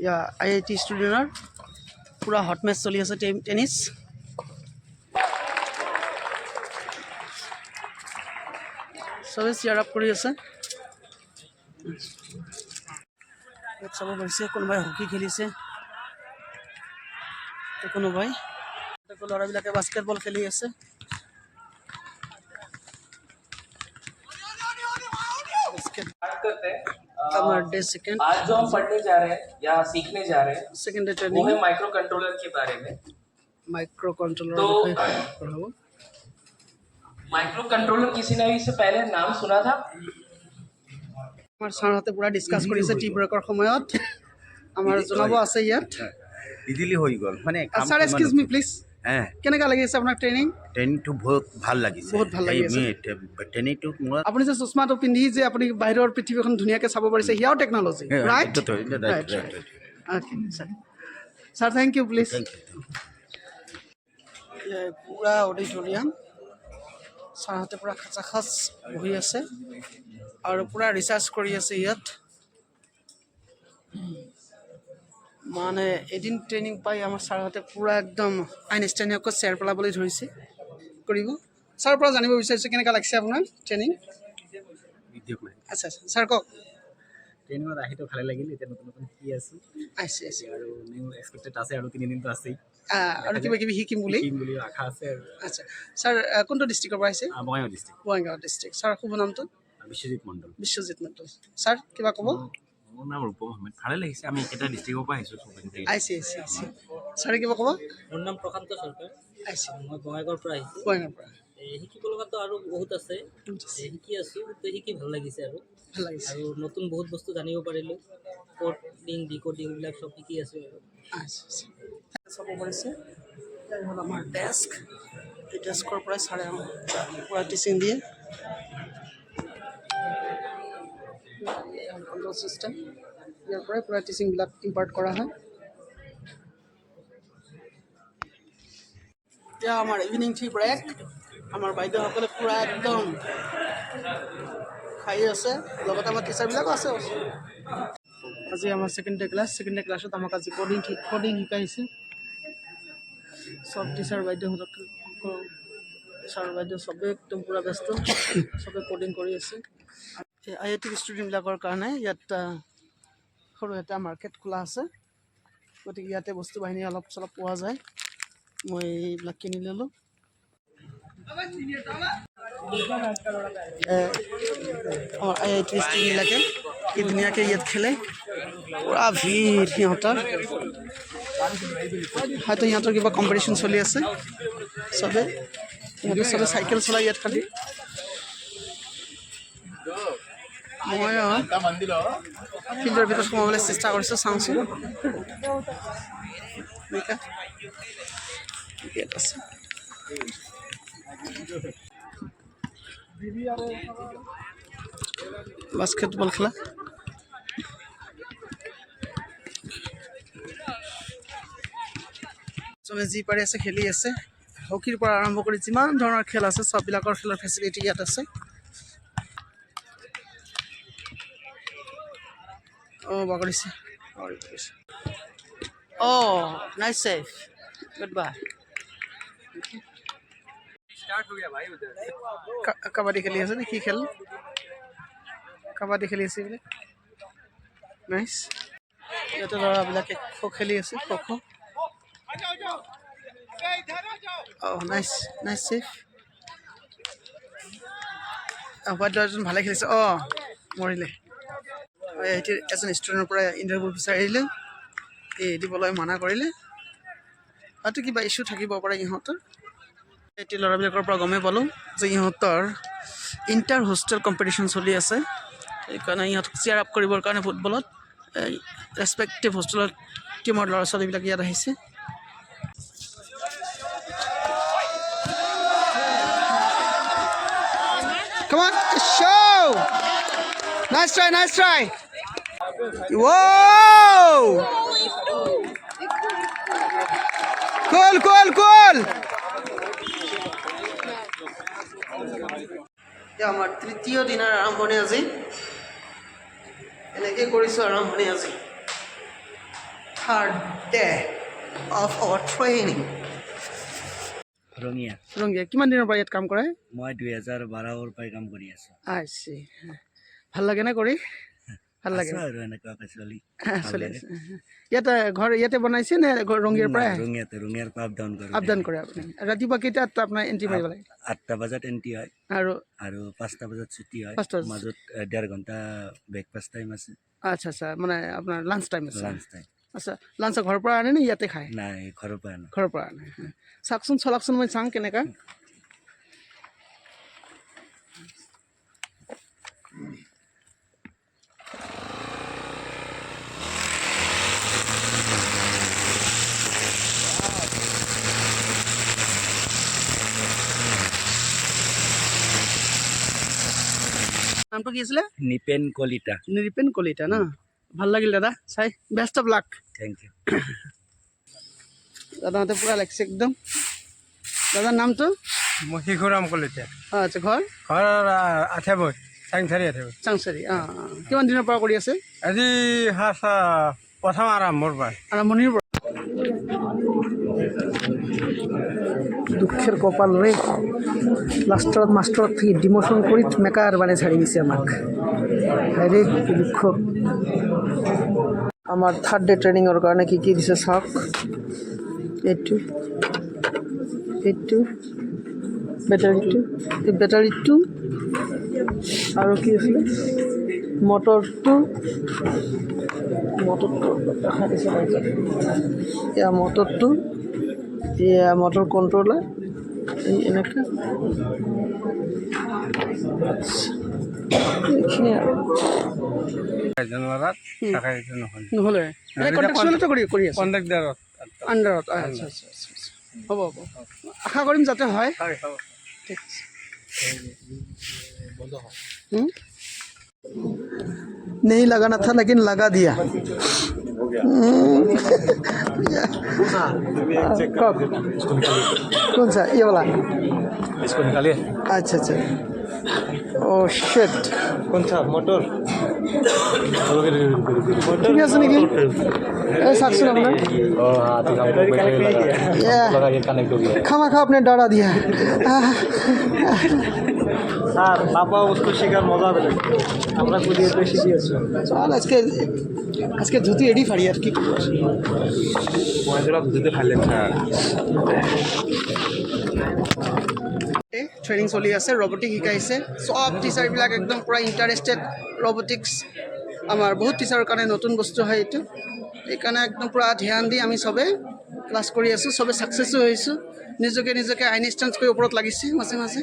या IIT ষ্টুডেণ্টৰ পুৰা হট মেচ চলি আছে টেনিছ সবে চিয়াৰ আপ কৰি আছে চাব পাৰিছে কোনোবাই হকি খেলিছে কোনোবাই ল'ৰাবিলাকে বাস্কেটবল খেলি আছে डे सेकंड आज जो हम पढ़ने जा रहे हैं या सीखने जा रहे हैं सेकंड डे वो ट्रेनिंग है माइक्रो कंट्रोलर के बारे में। माइक्रो कंट्रोलर माइक्रो कंट्रोलर किसी ने भी इससे पहले नाम सुना था? আমাৰ ছাৰহঁতে পুৰা ডিসকাস কৰিছে টি ব্ৰেকৰ সময়ত আমাৰ জনাব আছে ইয়াত ইজিলি হৈ গ'ল মানে স্যাৰ এক্সকিউজ মি প্লিজ হ্যাঁ কেনেকা লাগিছে আপোনাৰ ট্ৰেইনিং ট্ৰেইনিংটো বহুত ভাল লাগিছে বহুত ভাল লাগিছে ট্ৰেইনিংটো মোৰ আপুনি যে চশমাটো পিন্ধি যে আপুনি বাহিৰৰ পৃথিৱীখন ধুনীয়াকৈ চাব পাৰিছে হিয়াও technology right right okay sir thank you please পুৰা অডিটৰিয়াম ছাৰহঁতে পুৰা খাচাখাচ বহি আছে আৰু পুৰা ৰিচাৰ্চ কৰি আছে ইয়াত মানে এদিন ট্ৰেইনিং পাই আমাৰ ছাৰহঁতে পুৰা একদম আইনষ্টাইনকো শ্বেয়াৰ পেলাবলৈ ধৰিছে কৰিব ছাৰৰ পৰা জানিব বিচাৰিছোঁ কেনেকুৱা লাগিছে আপোনাৰ ট্ৰেইনিং আচ্ছা ছাৰ কওক ট্ৰেইনিঙত আহিতো ভালে লাগিল এতিয়া নতুন নতুন শিকি আছোঁ আছে আৰু নিউ এক্সপেক্টেড আছে আৰু 3 দিনটো আছেই আৰু কিবা কিবি শিকিম বুলি আশা আছে আৰু আচ্ছা ছাৰ কোনটো ডিষ্ট্ৰিক্টৰ পৰা আহিছে Bongaigaon district Bongaigaon district sir শুভ নামটো বিশ্বজিৎ মণ্ডল বিশ্বজিৎ মণ্ডল ছাৰ কিবা ক'ব মোৰ নাম ৰূপম আহমেদ ভালে লাগিছে আমি একেটা ডিষ্ট্ৰিক্টৰ পৰা আহিছোঁ আইছে ছাৰে কিবা ক'ব মোৰ নাম প্ৰশান্ত চৰকাৰ আইছে মই বঙাইগাঁৱৰ পৰা আহিছোঁ বঙাইগাঁৱৰ পৰা শিকিব লগাতো আৰু বহুত আছে শিকি আছোঁ তো শিকি ভাল লাগিছে আৰু ভাল লাগিছে আৰু নতুন বহুত বস্তু জানিব পাৰিলোঁ কোডিং ডিকোডিং এইবিলাক চব শিকি আছোঁ আৰু আচ্ছা চাব পাৰিছে হ'ল আমাৰ ডেস্ক এই ডেস্কৰ পৰাই ছাৰে আমাক পুৰা টিচিং দিয়ে কণ্ট্ৰল চিষ্টেম ইয়াৰ পৰাই পুৰা টিচিংবিলাক ইম্পাৰ্ট কৰা হয় এতিয়া আমাৰ ইভিনিং টি ব্ৰেক আমাৰ বাইদেউসকলে পুৰা একদম খাই আছে লগতে আমাৰ টিচাৰবিলাকো আছে আজি আমাৰ ছেকেণ্ড ডে ক্লাছত আমাক আজি কোডিং শিকাইছে সব টিচাৰ বাইদেউহঁতক ছাৰ বাইদেউ চবেই একদম পুৰা ব্যস্ত চবেই কোডিং কৰি আছে IIT ষ্টুডেণ্টবিলাকৰ কাৰণে ইয়াত সৰু এটা মাৰ্কেট খোলা আছে গতিকে ইয়াতে বস্তু বাহিনী অলপ চলপ পোৱা যায় মই এইবিলাক কিনি ল'লোঁ আমাৰ IIT ষ্টুডেণ্টবিলাকে কি ধুনীয়াকৈ ইয়াত খেলে পুৰা ভিৰ সিহঁতৰ হয়তো সিহঁতৰ কিবা কম্পিটিশ্যন চলি আছে সিহঁতে চবে চাইকেল চলাই ইয়াত খালি মই ফিল্ডৰ ভিতৰত সোমাবলৈ চেষ্টা কৰিছোঁ চাওঁচোন আছে বাস্কেটবল খেলা চবে যি পাৰি আছে খেলি আছে হকীৰ পৰা আৰম্ভ কৰি যিমান ধৰণৰ খেল আছে চববিলাকৰ খেলৰ ফেচিলিটি ইয়াত আছে বাগৰিছে nice save good bye kabaddi খেলি আছে নে কি খেল কাবাডী খেলি আছে বোলে নাইস ইয়াতে ল'ৰাবিলাকে খো খেলি আছে খো নাইস সেভ হোৱাইট ল'ৰাজন ভালে খেলিছে মৰিলে এতিয়া এজন ষ্টুডেণ্টৰ পৰা ইণ্টাৰভিউ বিচাৰিলে দিবলৈ মানা কৰিলে হয়তো কিবা ইছ্যু থাকিব পাৰে ইহঁতৰ এতিয়া ল'ৰাবিলাকৰ পৰা গমেই পালোঁ যে ইহঁতৰ ইণ্টাৰ হোষ্টেল কম্পিটিশ্যন চলি আছে সেইকাৰণে ইহঁতক চিয়াৰ আপ কৰিবৰ কাৰণে ফুটবলত ৰেচপেক্টিভ হোষ্টেলৰ টিমৰ ল'ৰা ছোৱালীবিলাক ইয়াত আহিছে Come on, show! Nice try. Whoa! Cool. আমাৰ তৃতীয় দিনৰ আৰম্ভণি আজি এনেকৈ কৰিছোঁ আৰম্ভণি আজি third day of our training. Rangia ৰংগীয়া কিমান দিনৰ পৰা ইয়াত কাম কৰে? মই 2012 পৰাই কাম কৰি আছো আইছি ভাল লাগে না কৰি? ভাল লাগে আছো আৰু এনেকুৱাকৈ চলি চলি আছে ইয়াতে ঘৰ ইয়াতে বনাইছে নে ৰংগীয়াৰ পৰা ৰঙীয়াৰ পৰা আপ ডাউন কৰে আপুনি? ৰাতিপুৱা কেইটাত আপোনাৰ এণ্ট্ৰি মাৰিব লাগে? 8টা বজাত এণ্ট্ৰি হয় আৰু 5টা বজাত ছুটি হয় 5টা বজাত। মাজত 1.5 ঘণ্টা ব্ৰেকফাষ্ট টাইম আছে আচ্ছা আচ্ছা মানে আপোনাৰ লাঞ্চ টাইম আছে? লাঞ্চ টাইম আচ্ছা লাঞ্চ ঘৰৰ পৰা আনে নে ইয়াতে খায়? নাই ঘৰৰ পৰা আনো ঘৰৰ পৰা আনে চাওকচোন চলাকচোন মই চাওঁ কেনেকা নামটো কি আছিলে? নিপেন কলিতা নিৰিপেন কলিতা ন ভাল লাগিল দাদা চাই best of luck thank you দাদাহঁতে পূৰা লাগিছে একদম দাদাৰ নামটো? মই শিশুৰাম কলিতা আচ্ছা ঘৰ ঘৰ আঠেবৈ চাংচাৰি আঠেবৈ চাংচাৰি কিমান দিনৰ পৰা কৰি আছে? আজি প্ৰথম আৰম্ভৰ পৰা আৰম্ভণিৰ পৰা দুখের কপাল রে লাস্টত মাস্টর থেকে ডিমোশন করে মেকার বানে ছাড়ি দিছে আমাক আরে কি দুঃখ আমার থার্ড ডে ট্রেনিংয়ের কারণে কি দিছে চাওক এইটো বেটারিটো আৰু কি আছিলে মটৰটো এয়া মটৰটো এয়া মটৰ কন্ট্ৰলাৰ এই এনেকৈ এইখিনি আৰু এজন ল'ৰাত থকা এইটো নহয় নহ'লে কণ্টেক্সুৱেলতে কৰি আছে কণ্ট্ৰেক্টাৰত আণ্ডাৰত আচ্ছা আচ্ছা আচ্ছা হ'ব হ'ব আশা কৰিম যাতে হয় ঠিক আছে नहीं लगाना था लेकिन लगा दिया कौन सा ये वाला इसको निकालिए अच्छा अच्छा ओह शिट कौन सा मोटर ठीक है सुनिए ऐसा साक्ष्य अपना खामा खा आपने डरा दिया স্যার বাবা বস্তু শেখার মজা পেলে আমরা কুদিয়ে বেশি দিয়েছি চল আজকে ধুতি এডি ফাড়ি আর কি ধুতে ফাইলেন স্যার ট্ৰেইনিং চলি আছে ৰবটিক শিকাইছে সব টিচাৰবিলাক একদম পুৰা ইণ্টাৰেষ্টেড ৰবটিক্স আমাৰ বহুত টিচাৰৰ কাৰণে নতুন বস্তু হয় এইটো এইকাৰণে একদম পুৰা ধ্যান দি আমি চবে ক্লাছ কৰি আছোঁ চবে ছাকচেছো হৈছোঁ নিজকে আইনষ্টাইন্স কৰি ওপৰত লাগিছে মাজে মাজে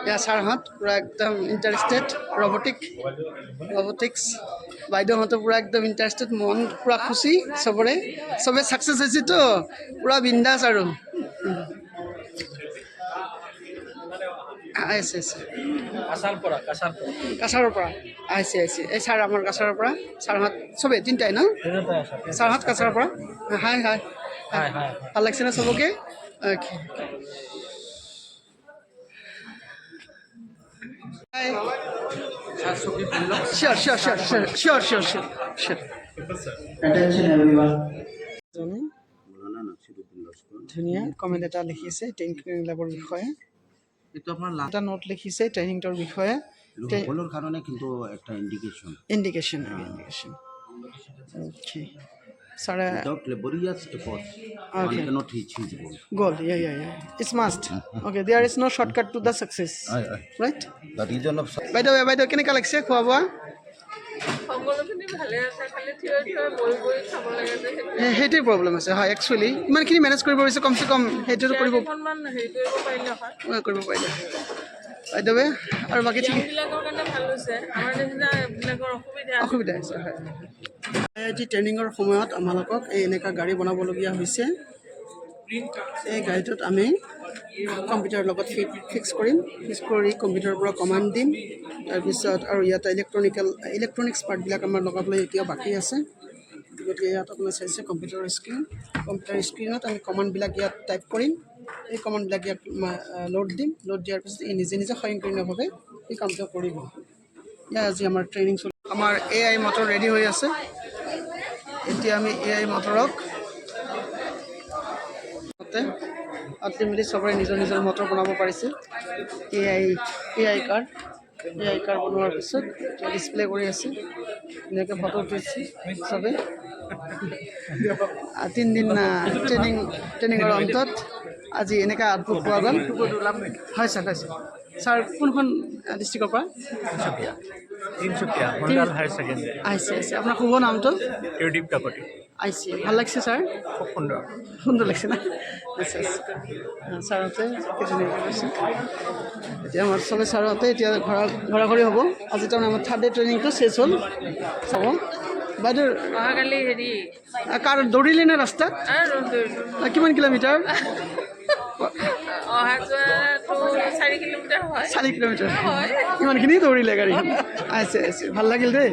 এয়া ছাৰহঁত পূৰা একদম ইণ্টাৰেষ্টেড ৰবটিক্স বাইদেউহঁতো পূৰা একদম ইণ্টাৰেষ্টেড মন পূৰা খুচি চবে ছাকচেছ হৈছেতো পূৰা বিন্দাছ আৰু আহিছে কাছাৰৰ পৰা আহিছে এই ছাৰ আমাৰ কাছাৰৰ পৰা ছাৰহঁত চবেই তিনিটাই ন ছাৰহঁত কাছাৰৰ পৰা হাই ভাল লাগিছে ন চবকে অ'কে Sure. Attention everyone. ধুনীয়া কমেণ্ট এটা লিখিছে ট্ৰেইনিং লেবৰ বিষয়ে এইটো আপোনাৰ এটা নোট লিখিছে ট্ৰেইনিংটোৰ বিষয়ে সকলোৰ কাৰণে কিন্তু একটা ইণ্ডিকেশ্যন অ'কে ছাৰে without laborious efforts Okay. one cannot reach his goal goal yeah it's must okay there is no shortcut to the success right the reason of বাইদেউ কেনেকুৱা লাগিছে খোৱা বোৱা সকলোখিনি ভালে আছে খালি থিয় বহি খাব লাগে যে সেইটোৱে প্ৰব্লেম আছে হয় একচুৱেলি ইমানখিনি মেনেজ কৰিব পাৰিছে কমচে কম সেইটো অকণমান হেৰি কৰিব পাৰিলে হয় বাইদেৱে আৰু বাকী ঠিক বিলাকৰ কাৰণে ভাল হৈছে আমাৰ নিচিনা এইবিলাকৰ অসুবিধা হৈছে হয় আজি ট্ৰেইনিঙৰ সময়ত আমালোকক এই এনেকুৱা গাড়ী বনাবলগীয়া হৈছে এই গাড়ীটোত আমি কম্পিউটাৰৰ লগত ফিক্স কৰি কম্পিউটাৰৰ পৰা কমাণ্ড দিম তাৰপিছত আৰু ইয়াত ইলেক্ট্ৰনিক্স পাৰ্টবিলাক আমাৰ লগাবলৈ এতিয়া বাকী আছে গতিকে ইয়াত আপোনাৰ চাইছে কম্পিউটাৰ স্ক্ৰীণত আমি কমাণ্ডবিলাক ইয়াত টাইপ কৰিম এই কমাণ্ডবিলাক ইয়াত লোড দিয়াৰ পিছত ই নিজে স্বয়ংক্ৰিয়ভাৱে এই কামটো কৰিব ইয়াত আজি আমাৰ ট্ৰেইনিং চলি আমাৰ AI মটৰ ৰেডি হৈ আছে এতিয়া আমি AI মটৰক আল্টিমেটলি চবৰে নিজৰ নিজৰ মটৰ বনাব পাৰিছে। AI কাৰ্ড বনোৱাৰ পিছত ডিছপ্লে কৰি আছে, ধুনীয়াকৈ ফটো উঠিছে চবে। 3 দিন ট্ৰেইনিঙৰ অন্তত আজি এনেকুৱা আউটপুট পোৱা গ'ল। হয় ছাৰ, হয় ছাৰ। ছাৰ কোনখন ডিষ্ট্ৰিক্টৰ পৰা তিনিচুকীয়া মণ্ডল হায়াৰ ছেকেণ্ডেৰী আহিছে? আপোনাৰ শুভ নামটো? ত্ৰিদীপ কাকতি। আহিছে, ভাল লাগিছে ছাৰ? খুব সুন্দৰ। সুন্দৰ লাগিছে না? ছাৰহঁতে ধুনীয়াকৈ কৈছে। এতিয়া আমাৰ চবে ছাৰহঁতে এতিয়া ঘৰা হ'ব। আজি তাৰমানে আমাৰ 3rd ডে ট্ৰেইনিংটো শেষ হ'ল। চাব বাইদেউ অহাকালি হেৰি কাৰ দৌৰিলে নে ৰাস্তাত? কিমান কিলোমিটাৰ? অহা যোৱাটো 4 কিলোমিটাৰ হয়। 4 কিলোমিটাৰ। ইমানখিনি দৌৰিলে গাড়ীখন? আছে ভাল লাগিল দেই।